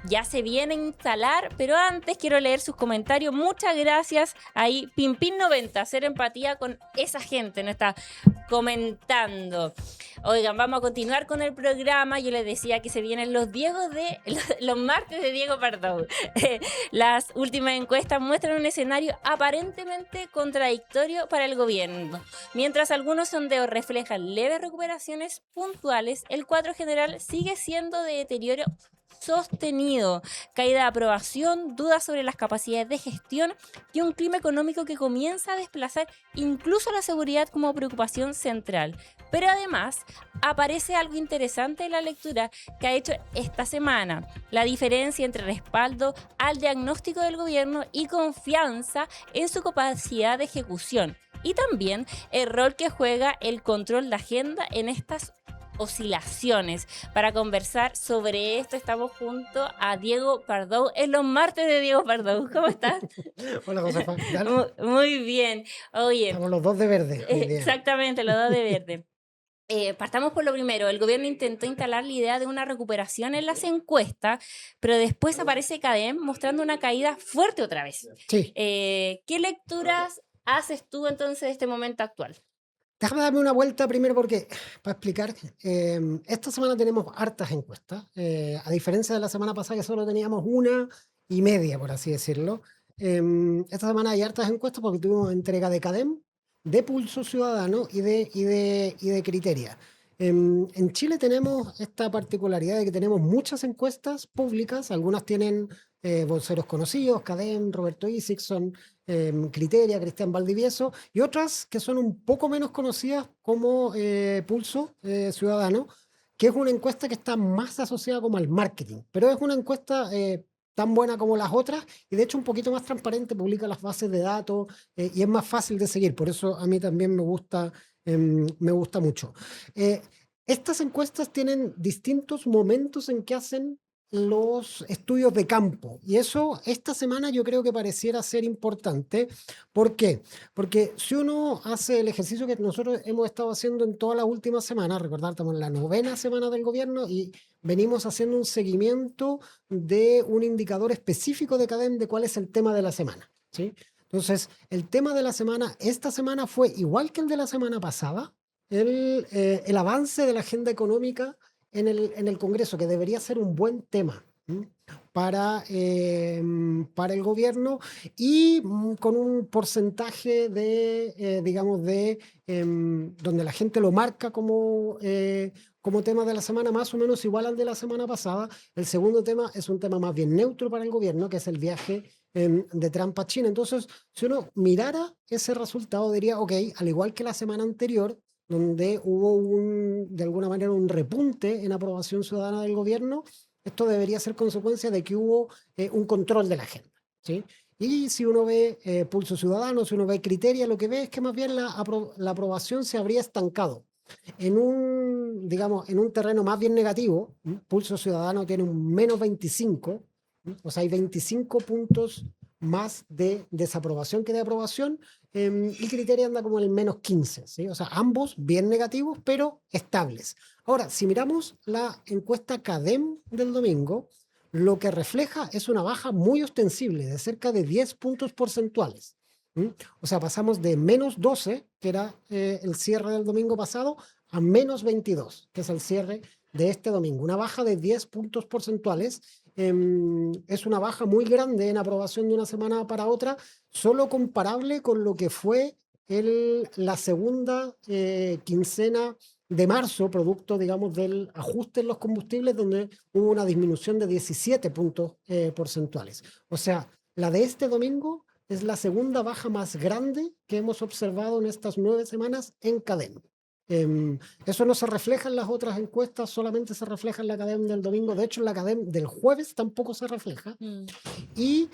ya se viene a instalar, pero antes quiero leer sus comentarios. Muchas gracias ahí, Pimpín90, hacer empatía con esa gente, no está comentando. Oigan, vamos a continuar con el programa. Yo les decía que se vienen los martes de Diego Pardou. Las últimas encuestas muestran un escenario aparentemente contradictorio para el gobierno. Mientras algunos sondeos reflejan leves recuperaciones puntuales, el cuadro general sigue siendo de deterioro sostenido, caída de aprobación, dudas sobre las capacidades de gestión y un clima económico que comienza a desplazar incluso la seguridad como preocupación central. Pero además aparece algo interesante en la lectura que ha hecho esta semana: la diferencia entre respaldo al diagnóstico del gobierno y confianza en su capacidad de ejecución, y también el rol que juega el control de agenda en estas oscilaciones. Para conversar sobre esto estamos junto a Diego Pardou en los martes de Diego Pardou. ¿Cómo estás? Hola, Josefa, ¿qué tal? Muy bien. Oye, Estamos los dos de verde hoy día. exactamente, los dos de verde. Partamos por lo primero. El gobierno intentó instalar la idea de una recuperación en las encuestas, pero después aparece CADEM mostrando una caída fuerte otra vez. Sí, ¿Qué lecturas haces tú entonces de este momento actual? déjame darme una vuelta primero porque, para explicar, esta semana tenemos hartas encuestas, a diferencia de la semana pasada que solo teníamos una y media, por así decirlo. Esta semana hay hartas encuestas porque tuvimos entrega de CADEM, de Pulso Ciudadano y de Criteria. En Chile tenemos esta particularidad de que tenemos muchas encuestas públicas, algunas tienen voceros conocidos, CADEM, Roberto Isixson, Criteria, Cristian Valdivieso, y otras que son un poco menos conocidas como Pulso Ciudadano, que es una encuesta que está más asociada como al marketing, pero es una encuesta tan buena como las otras y de hecho un poquito más transparente, publica las bases de datos y es más fácil de seguir, por eso a mí también me gusta mucho. Eh, Estas encuestas tienen distintos momentos en que hacen los estudios de campo. Y eso esta semana yo creo que pareciera ser importante. ¿Por qué? Porque si uno hace el ejercicio que nosotros hemos estado haciendo en todas las últimas semanas, recordar, estamos en la 9ª semana del gobierno y venimos haciendo un seguimiento de un indicador específico de CADEM de cuál es el tema de la semana. ¿Sí? Entonces, el tema de la semana, esta semana fue igual que el de la semana pasada, el avance de la agenda económica en el Congreso, que debería ser un buen tema para el gobierno y con un porcentaje digamos, donde la gente lo marca como tema de la semana más o menos igual al de la semana pasada. El segundo tema es un tema más bien neutro para el gobierno, que es el viaje de Trump a China. Entonces, si uno mirara ese resultado, diría, ok, al igual que la semana anterior, donde hubo de alguna manera un repunte en aprobación ciudadana del gobierno, esto debería ser consecuencia de que hubo un control de la agenda. ¿Sí? Y si uno ve Pulso Ciudadano, si uno ve Criteria, lo que ve es que más bien la aprobación se habría estancado digamos, en un terreno más bien negativo. Pulso Ciudadano tiene un menos 25, o sea, hay 25 puntos más de desaprobación que de aprobación, y Criteria anda como en el menos 15, ¿sí? O sea, ambos bien negativos, pero estables. Ahora, si miramos la encuesta CADEM del domingo, lo que refleja es una baja muy ostensible, de cerca de 10 puntos porcentuales. O sea, pasamos de menos 12, que era el cierre del domingo pasado, a menos 22, que es el cierre de este domingo. Una baja de 10 puntos porcentuales. Es una baja muy grande en aprobación de una semana para otra, solo comparable con lo que fue la segunda quincena de marzo, producto, digamos, del ajuste en los combustibles, donde hubo una disminución de 17 puntos porcentuales. O sea, la de este domingo es la segunda baja más grande que hemos observado en estas 9 semanas en cadena. Eso no se refleja en las otras encuestas, solamente se refleja en la cadena del domingo. De hecho, en la cadena del jueves tampoco se refleja. Y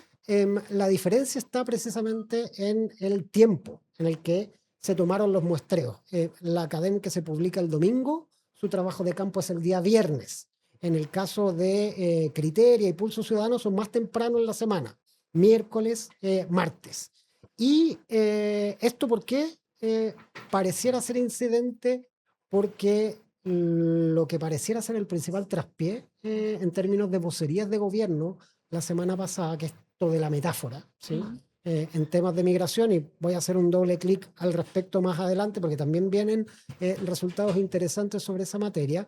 la diferencia está precisamente en el tiempo en el que se tomaron los muestreos. La cadena que se publica el domingo, su trabajo de campo es el día viernes. En el caso de Criteria y Pulso Ciudadano son más temprano en la semana, miércoles, martes. ¿Y esto por qué? Pareciera ser incidente porque lo que pareciera ser el principal traspié en términos de vocerías de gobierno la semana pasada, que es esto de la metáfora, ¿sí? En temas de migración, y voy a hacer un doble clic al respecto más adelante porque también vienen resultados interesantes sobre esa materia.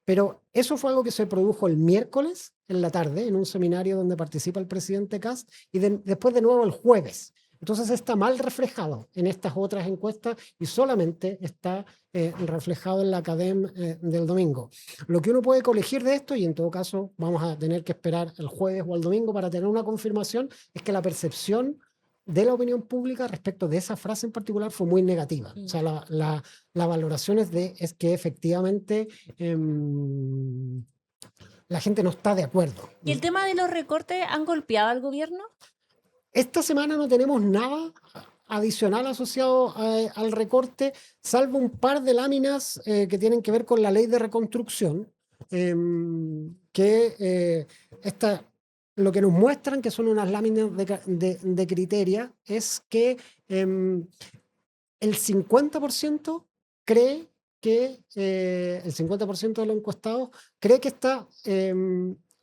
Pero eso fue algo que se produjo el miércoles en la tarde en un seminario donde participa el presidente Kast y después de nuevo el jueves. Entonces está mal reflejado en estas otras encuestas y solamente está reflejado en la Academ del domingo. Lo que uno puede colegir de esto, y en todo caso vamos a tener que esperar el jueves o el domingo para tener una confirmación, es que la percepción de la opinión pública respecto de esa frase en particular fue muy negativa. O sea, la valoración es que efectivamente la gente no está de acuerdo. ¿Y el tema de los recortes han golpeado al gobierno? Esta semana no tenemos nada adicional asociado al recorte, salvo un par de láminas que tienen que ver con la ley de reconstrucción, lo que nos muestran, que son unas láminas de criteria, es que el 50% cree que, el 50% de los encuestados cree que esta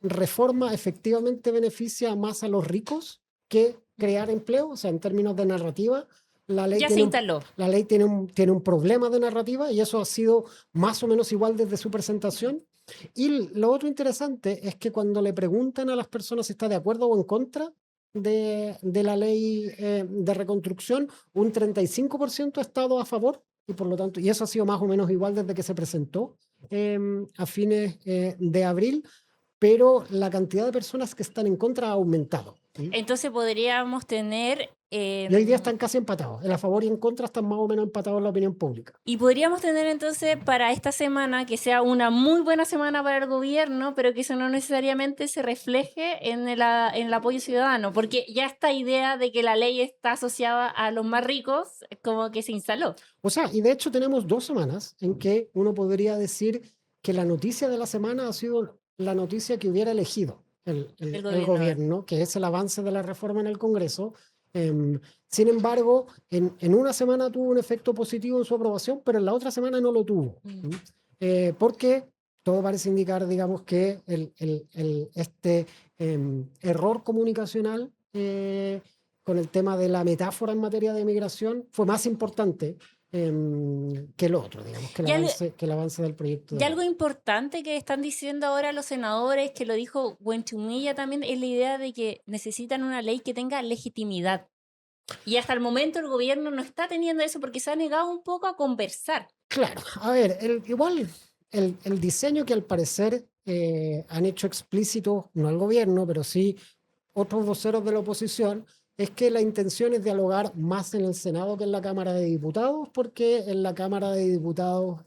reforma efectivamente beneficia más a los ricos que crear empleo. O sea, en términos de narrativa, la ley Ya se instaló. la ley tiene un problema de narrativa y eso ha sido más o menos igual desde su presentación. Y lo otro interesante es que cuando le preguntan a las personas si está de acuerdo o en contra de la ley de reconstrucción, un 35% ha estado a favor y por lo tanto, y eso ha sido más o menos igual desde que se presentó a fines de abril, pero la cantidad de personas que están en contra ha aumentado. ¿Sí? Entonces podríamos tener... Y hoy día están casi empatados. El a favor y en contra están más o menos empatados en la opinión pública. Y podríamos tener entonces para esta semana que sea una muy buena semana para el gobierno, pero que eso no necesariamente se refleje en el apoyo ciudadano, porque ya esta idea de que la ley está asociada a los más ricos como que se instaló. O sea, y de hecho tenemos 2 semanas en que uno podría decir que la noticia de la semana ha sido la noticia que hubiera elegido el gobierno, que es el avance de la reforma en el Congreso. Sin embargo, en una semana tuvo un efecto positivo en su aprobación, pero en la otra semana no lo tuvo. Porque todo parece indicar, digamos, que este error comunicacional con el tema de la metáfora en materia de migración fue más importante que el otro, digamos, que el avance del proyecto. Y algo importante que están diciendo ahora los senadores, que lo dijo Buentumilla también, es la idea de que necesitan una ley que tenga legitimidad. Y hasta el momento el gobierno no está teniendo eso porque se ha negado un poco a conversar. Claro, a ver, igual el diseño que al parecer han hecho explícito, no el gobierno, pero sí otros voceros de la oposición, es que la intención es dialogar más en el Senado que en la Cámara de Diputados, porque en la Cámara de Diputados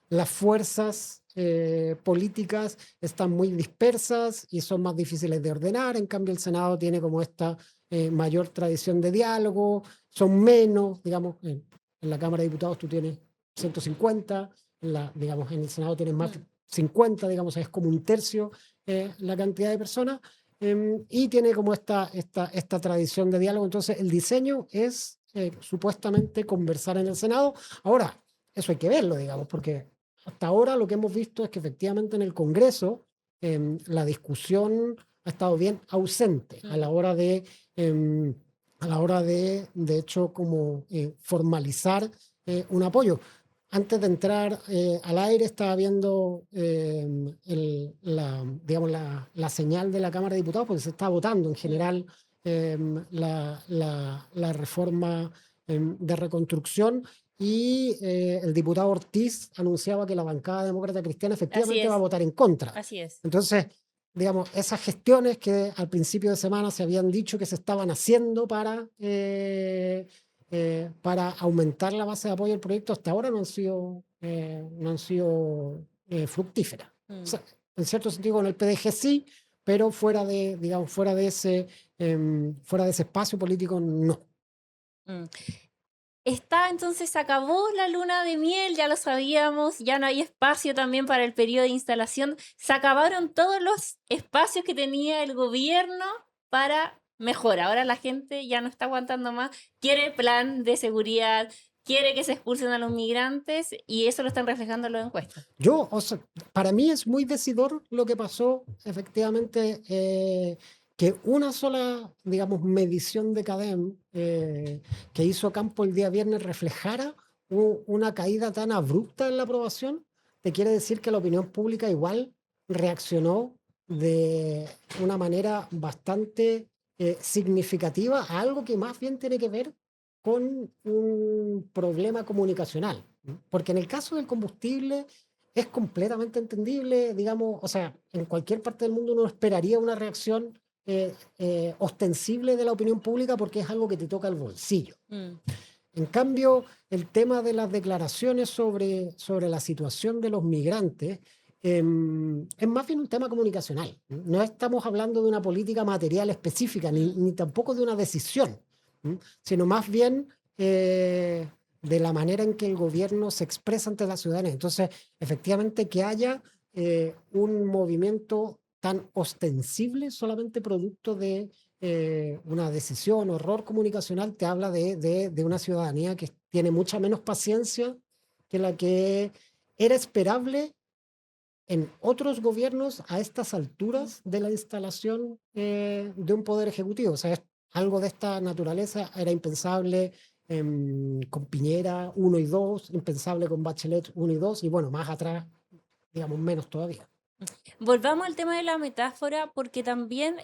las fuerzas políticas están muy dispersas y son más difíciles de ordenar. En cambio, el Senado tiene como esta mayor tradición de diálogo, son menos, digamos, en la Cámara de Diputados tú tienes 150, digamos, en el Senado tienes más de 50, digamos, es como un tercio la cantidad de personas. Y tiene como esta tradición de diálogo. Entonces, el diseño es supuestamente conversar en el Senado. Ahora, eso hay que verlo, digamos, porque hasta ahora lo que hemos visto es que efectivamente en el Congreso la discusión ha estado bien ausente a la hora de hecho, como formalizar un apoyo. Antes de entrar al aire estaba viendo la señal de la Cámara de Diputados porque se está votando en general la reforma de reconstrucción y el diputado Ortiz anunciaba que la bancada demócrata cristiana efectivamente va a votar en contra. Así es. Entonces, digamos, esas gestiones que al principio de semana se habían dicho que se estaban haciendo para aumentar la base de apoyo al proyecto, hasta ahora no han sido fructíferas. O sea, en cierto sentido con el PDG sí, pero fuera de ese espacio político no. Entonces se acabó la luna de miel, ya lo sabíamos, ya no hay espacio también para el periodo de instalación, se acabaron todos los espacios que tenía el gobierno para mejora. Ahora la gente ya no está aguantando más, quiere plan de seguridad, quiere que se expulsen a los migrantes y eso lo están reflejando en las encuestas. O sea, para mí es muy decidor lo que pasó, efectivamente, que una sola, digamos, medición de CADEM que hizo campo el día viernes reflejara una caída tan abrupta en la aprobación, te quiere decir que la opinión pública igual reaccionó de una manera bastante significativa a algo que más bien tiene que ver con un problema comunicacional. Porque en el caso del combustible es completamente entendible, digamos, o sea, en cualquier parte del mundo uno esperaría una reacción ostensible de la opinión pública porque es algo que te toca el bolsillo. En cambio, el tema de las declaraciones sobre la situación de los migrantes es más bien un tema comunicacional. No estamos hablando de una política material específica, ni tampoco de una decisión, sino más bien de la manera en que el gobierno se expresa ante la ciudadanía. Entonces, efectivamente, que haya un movimiento tan ostensible solamente producto de una decisión o error comunicacional te habla de una ciudadanía que tiene mucha menos paciencia que la que era esperable en otros gobiernos a estas alturas de la instalación de un poder ejecutivo. O sea, algo de esta naturaleza era impensable con Piñera 1 y 2, impensable con Bachelet 1 y 2, y bueno, más atrás, digamos, menos todavía. Volvamos al tema de la metáfora porque también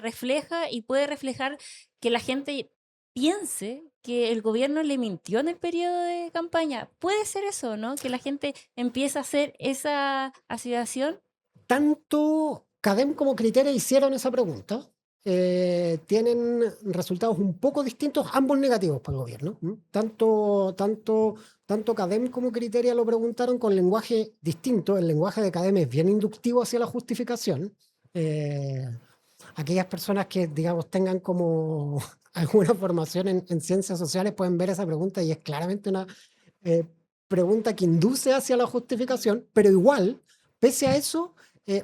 refleja y puede reflejar que la gente piense que el gobierno le mintió en el periodo de campaña. Puede ser eso, ¿no? Que la gente empieza a hacer esa asociación. Tanto CADEM como Criteria hicieron esa pregunta. Tienen resultados un poco distintos, ambos negativos para el gobierno. Tanto CADEM como Criteria lo preguntaron con lenguaje distinto. El lenguaje de CADEM es bien inductivo hacia la justificación. Aquellas personas que, digamos, tengan como alguna formación en ciencias sociales pueden ver esa pregunta y es claramente una pregunta que induce hacia la justificación, pero igual, pese a eso,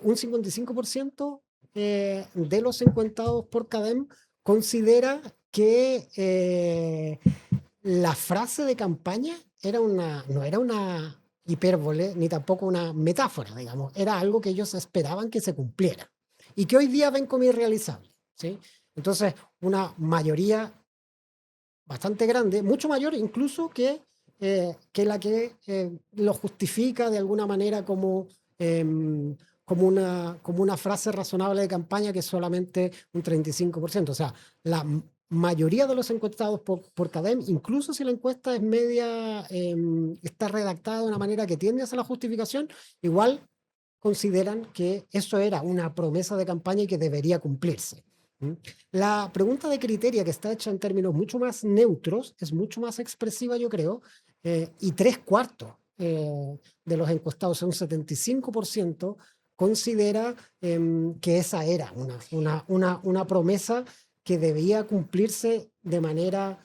un 55% de los encuestados por CADEM considera que la frase de campaña no era una hipérbole ni tampoco una metáfora, digamos, era algo que ellos esperaban que se cumpliera y que hoy día ven como irrealizable, ¿sí? Entonces, una mayoría bastante grande, mucho mayor incluso que la que lo justifica de alguna manera como una frase razonable de campaña, que es solamente un 35%. O sea, la mayoría de los encuestados por CADEM, incluso si la encuesta es media, está redactada de una manera que tiende hacia la justificación, igual consideran que eso era una promesa de campaña y que debería cumplirse. La pregunta de Criteria, que está hecha en términos mucho más neutros, es mucho más expresiva, yo creo, y 3/4 de los encuestados, un 75%, considera que esa era una promesa que debía cumplirse de manera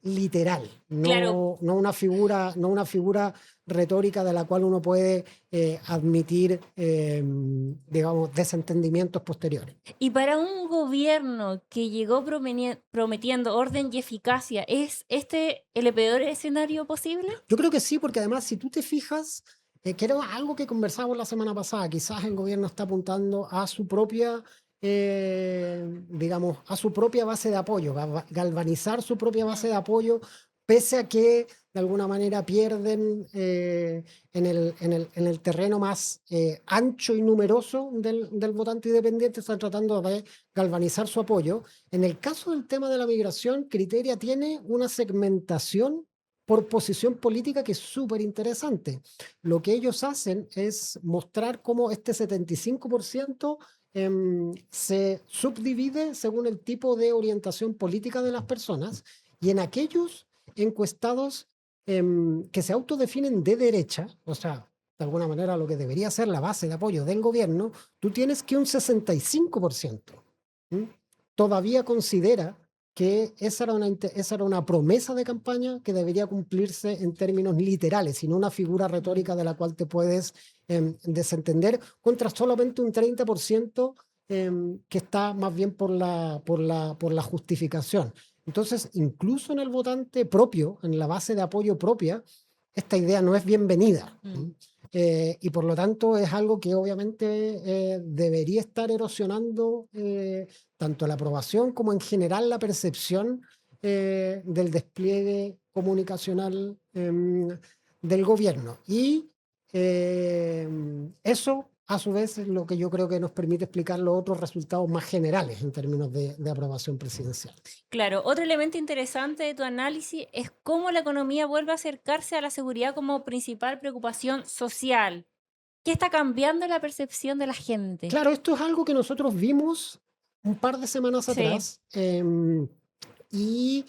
literal, Claro. no una figura retórica de la cual uno puede admitir, digamos, desentendimientos posteriores. Y para un gobierno que llegó prometiendo orden y eficacia, ¿es este el peor escenario posible? Yo creo que sí, porque además, si tú te fijas, que era algo que conversamos la semana pasada, quizás el gobierno está apuntando a su propia, digamos, a su propia base de apoyo, galvanizar su propia base de apoyo, pese a que de alguna manera pierden en el terreno más ancho y numeroso del votante independiente, están tratando de galvanizar su apoyo. En el caso del tema de la migración, Criteria tiene una segmentación por posición política que es súper interesante. Lo que ellos hacen es mostrar cómo este 75% se subdivide según el tipo de orientación política de las personas, y en aquellos encuestados que se autodefinen de derecha, o sea, de alguna manera lo que debería ser la base de apoyo del gobierno, tú tienes que un 65% todavía considera que esa era una promesa de campaña que debería cumplirse en términos literales y no una figura retórica de la cual te puedes desentender, contra solamente un 30% que está más bien por la justificación. Entonces, incluso en el votante propio, en la base de apoyo propia, esta idea no es bienvenida. Y por lo tanto es algo que obviamente debería estar erosionando tanto la aprobación como en general la percepción del despliegue comunicacional del gobierno. Y eso, a su vez, es lo que yo creo que nos permite explicar los otros resultados más generales en términos de aprobación presidencial. Claro, otro elemento interesante de tu análisis es cómo la economía vuelve a acercarse a la seguridad como principal preocupación social. ¿Qué está cambiando la percepción de la gente? Claro, esto es algo que nosotros vimos un par de semanas Sí, atrás. Y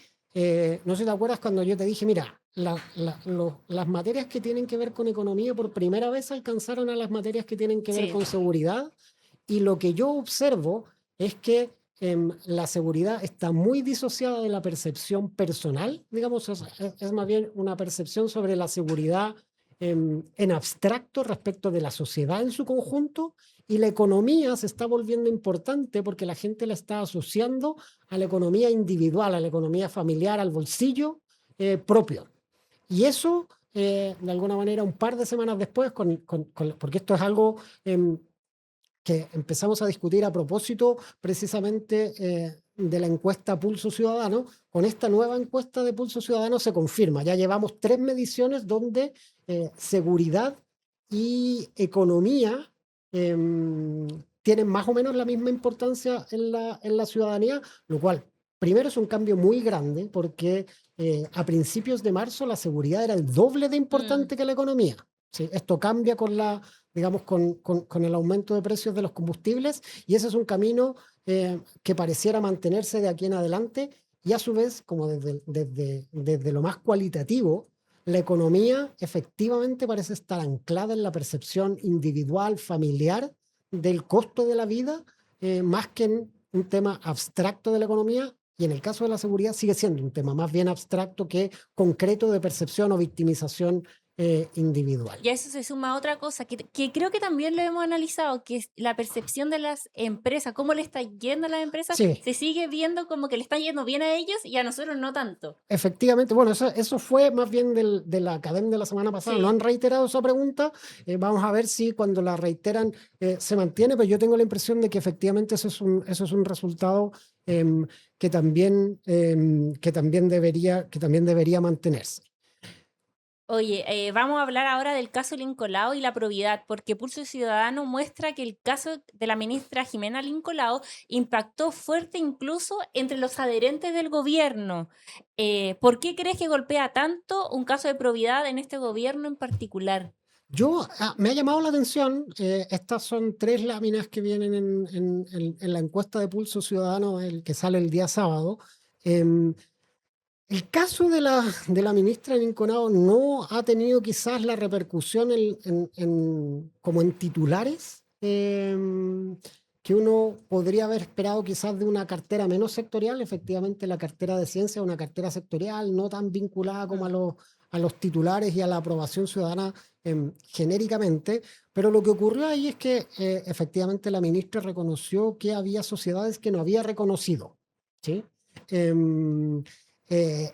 no sé si te acuerdas cuando yo te dije, mira, las materias que tienen que ver con economía por primera vez alcanzaron a las materias que tienen que ver sí. con seguridad. Y lo que yo observo es que la seguridad está muy disociada de la percepción personal, digamos, es más bien una percepción sobre la seguridad en abstracto respecto de la sociedad en su conjunto, y la economía se está volviendo importante porque la gente la está asociando a la economía individual, a la economía familiar, al bolsillo propio. Y eso, de alguna manera, un par de semanas después, porque esto es algo que empezamos a discutir a propósito precisamente de la encuesta Pulso Ciudadano. Con esta nueva encuesta de Pulso Ciudadano se confirma. Ya llevamos 3 mediciones donde seguridad y economía tienen más o menos la misma importancia en la ciudadanía, lo cual primero es un cambio muy grande porque a principios de marzo la seguridad era el doble de Mm. importante que la economía. Sí, esto cambia con la, digamos, con el aumento de precios de los combustibles, y ese es un camino que pareciera mantenerse de aquí en adelante, y a su vez, como desde lo más cualitativo, la economía efectivamente parece estar anclada en la percepción individual, familiar del costo de la vida, más que en un tema abstracto de la economía, y en el caso de la seguridad sigue siendo un tema más bien abstracto que concreto de percepción o victimización individual. Y a eso se suma otra cosa que creo que también lo hemos analizado, que es la percepción de las empresas, cómo le está yendo a las empresas, Sí, se sigue viendo como que le está yendo bien a ellos y a nosotros no tanto. efectivamente, bueno, eso fue más bien de la academia de la semana pasada. No Sí. han reiterado esa pregunta. Vamos a ver si cuando la reiteran se mantiene, pero yo tengo la impresión de que efectivamente eso es un resultado em, que también debería mantenerse. Oye, vamos a hablar ahora del caso Lincolao y la probidad, porque Pulso Ciudadano muestra que el caso de la ministra Jimena Lincolao impactó fuerte incluso entre los adherentes del gobierno. ¿Por qué crees que golpea tanto un caso de probidad en este gobierno en particular? Me ha llamado la atención, estas son 3 láminas que vienen en la encuesta de Pulso Ciudadano, el que sale el día sábado. em, El caso de la ministra Lincolnao no ha tenido quizás la repercusión como en titulares que uno podría haber esperado quizás de una cartera menos sectorial. Efectivamente, la cartera de ciencia es una cartera sectorial, no tan vinculada como Mm. a los titulares y a la aprobación ciudadana genéricamente, pero lo que ocurrió ahí es que efectivamente la ministra reconoció que había sociedades que no había reconocido. ¿Sí? Em, eh,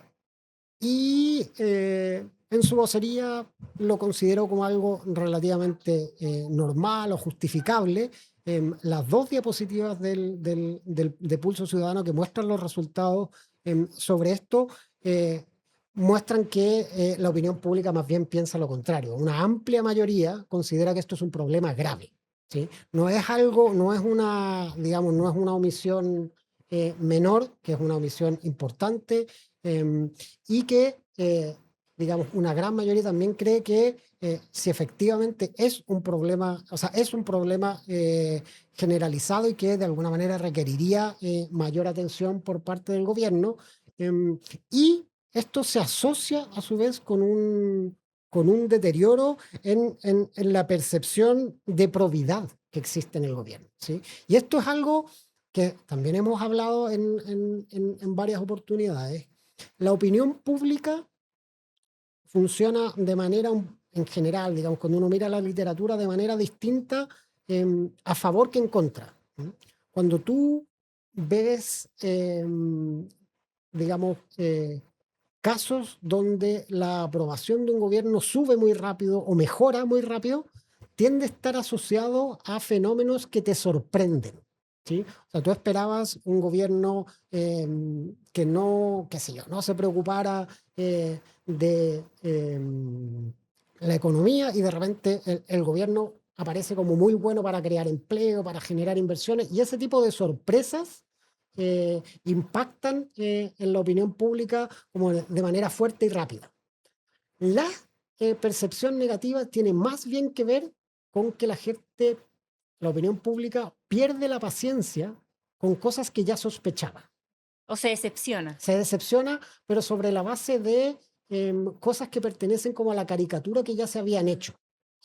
en su vocería lo considero como algo relativamente normal o justificable. Las 2 diapositivas de Pulso Ciudadano que muestran los resultados sobre esto muestran que la opinión pública más bien piensa lo contrario. Una amplia mayoría considera que esto es un problema grave. ¿Sí? No es algo, no es una, digamos, no es una omisión menor, que es una omisión importante, y que, digamos, una gran mayoría también cree que si efectivamente es un problema, o sea, es un problema generalizado y que de alguna manera requeriría mayor atención por parte del gobierno. Y esto se asocia a su vez con un deterioro en la percepción de probidad que existe en el gobierno. ¿Sí? Y esto es algo que también hemos hablado en varias oportunidades. La opinión pública funciona de manera, en general, digamos, cuando uno mira la literatura, de manera distinta a favor que en contra. Cuando tú ves digamos, casos donde la aprobación de un gobierno sube muy rápido o mejora muy rápido, tiende a estar asociado a fenómenos que te sorprenden. ¿Sí? O sea, tú esperabas un gobierno que no, qué sé yo, no se preocupara de la economía y de repente el gobierno aparece como muy bueno para crear empleo, para generar inversiones y ese tipo de sorpresas impactan en la opinión pública como de manera fuerte y rápida. La percepción negativa tiene más bien que ver con que la gente, la opinión pública, pierde la paciencia con cosas que ya sospechaba. O se decepciona. Se decepciona, pero sobre la base de cosas que pertenecen como a la caricatura que ya se habían hecho.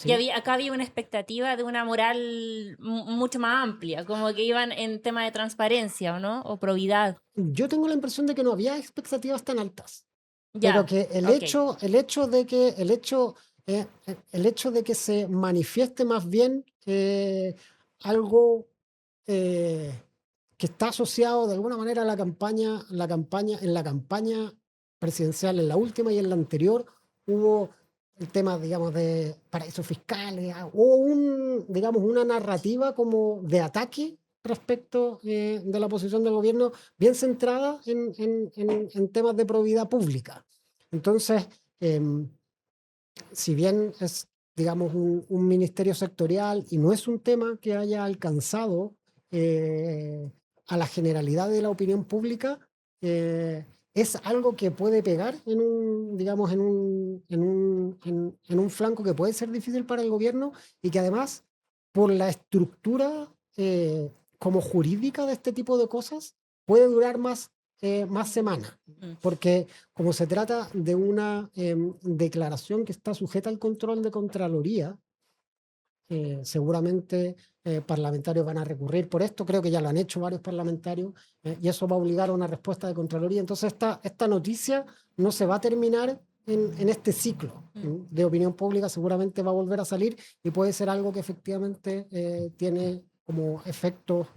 Y ¿Sí? acá había una expectativa de una moral mucho más amplia, como que iban en tema de transparencia, ¿o no? O probidad. Yo tengo la impresión de que no había expectativas tan altas, pero Ya, que ok. el hecho de que se manifieste más bien algo que está asociado de alguna manera a en la campaña presidencial, en la última y en la anterior, hubo el tema, digamos, de paraísos fiscales, hubo digamos, una narrativa como de ataque respecto de la posición del gobierno, bien centrada en temas de probidad pública. Entonces, si bien es, digamos, un ministerio sectorial y no es un tema que haya alcanzado a la generalidad de la opinión pública, es algo que puede pegar digamos, en un flanco que puede ser difícil para el gobierno y que además, por la estructura como jurídica de este tipo de cosas, puede durar más semanas. Porque como se trata de una declaración que está sujeta al control de Contraloría, seguramente parlamentarios van a recurrir por esto, creo que ya lo han hecho varios parlamentarios, y eso va a obligar a una respuesta de Contraloría. Entonces esta noticia no se va a terminar en este ciclo de opinión pública, seguramente va a volver a salir y puede ser algo que efectivamente tiene como efectos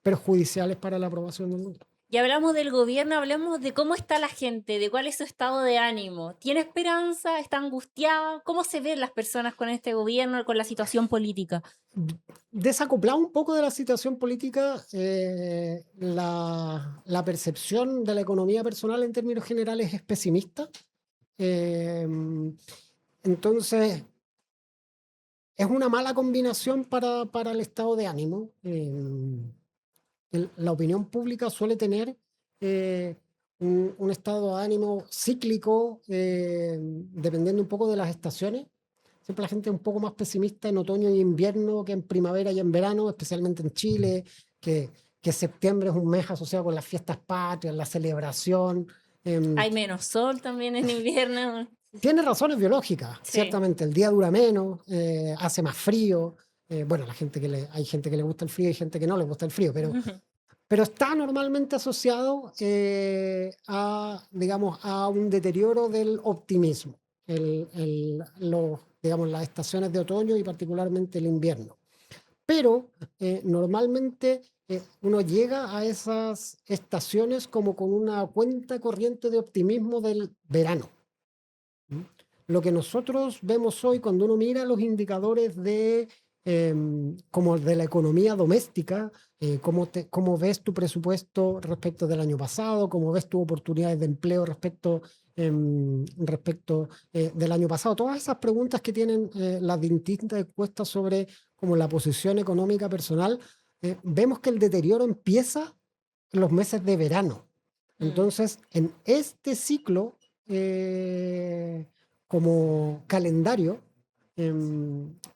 perjudiciales para la aprobación del mundo. Y hablamos del gobierno, hablamos de cómo está la gente, de cuál es su estado de ánimo. ¿Tiene esperanza? ¿Está angustiada? ¿Cómo se ven las personas con este gobierno, con la situación política? Desacoplado un poco de la situación política, la percepción de la economía personal en términos generales es pesimista. Entonces, es una mala combinación para el estado de ánimo. La opinión pública suele tener un estado de ánimo cíclico, dependiendo un poco de las estaciones. Siempre la gente es un poco más pesimista en otoño y invierno que en primavera y en verano, especialmente en Chile, que septiembre es un mes asociado con las fiestas patrias, la celebración. Hay menos sol también en invierno. Tiene razones biológicas, Sí. ciertamente. El día dura menos, hace más frío. Bueno, hay gente que le gusta el frío y gente que no le gusta el frío, pero está normalmente asociado digamos, a un deterioro del optimismo, digamos, las estaciones de otoño y particularmente el invierno. Pero normalmente uno llega a esas estaciones como con una cuenta corriente de optimismo del verano. Lo que nosotros vemos hoy cuando uno mira los indicadores como de la economía doméstica, cómo ves tu presupuesto respecto del año pasado, cómo ves tus oportunidades de empleo respecto del año pasado. Todas esas preguntas que tienen las distintas encuestas sobre como la posición económica personal, vemos que el deterioro empieza en los meses de verano. Entonces, en este ciclo, como calendario,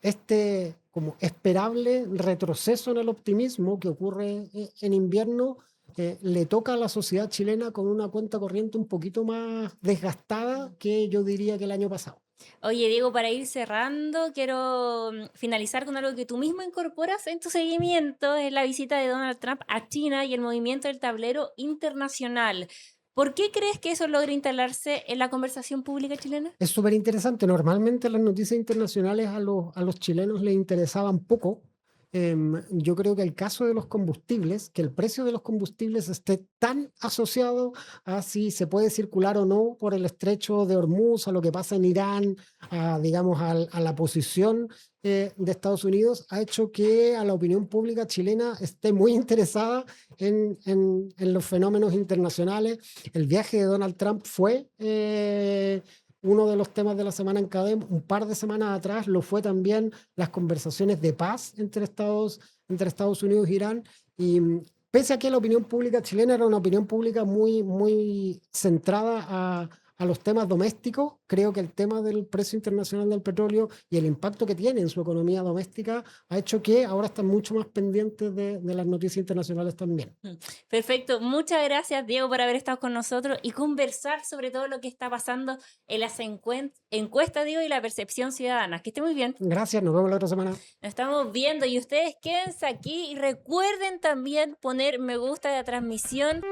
este como esperable retroceso en el optimismo que ocurre en invierno le toca a la sociedad chilena con una cuenta corriente un poquito más desgastada que yo diría que el año pasado. Oye, Diego, para ir cerrando, quiero finalizar con algo que tú mismo incorporas en tu seguimiento, es la visita de Donald Trump a China y el movimiento del tablero internacional. ¿Por qué crees que eso logra instalarse en la conversación pública chilena? Es súper interesante. Normalmente las noticias internacionales a los chilenos les interesaban poco yo creo que el caso de los combustibles, que el precio de los combustibles esté tan asociado a si se puede circular o no por el estrecho de Hormuz, a lo que pasa en Irán, a, digamos, a la posición de Estados Unidos, ha hecho que a la opinión pública chilena esté muy interesada en los fenómenos internacionales. El viaje de Donald Trump fue uno de los temas de la semana en cadena. Un par de semanas atrás lo fue también las conversaciones de paz entre Estados Unidos e Irán. Y pese a que la opinión pública chilena era una opinión pública muy centrada a los temas domésticos, creo que el tema del precio internacional del petróleo y el impacto que tiene en su economía doméstica ha hecho que ahora están mucho más pendientes de las noticias internacionales también. Perfecto. Muchas gracias, Diego, por haber estado con nosotros y conversar sobre todo lo que está pasando en las encuestas, Diego, y la percepción ciudadana. Que esté muy bien. Gracias, nos vemos la otra semana. Nos estamos viendo y ustedes quédense aquí y recuerden también poner me gusta a la transmisión.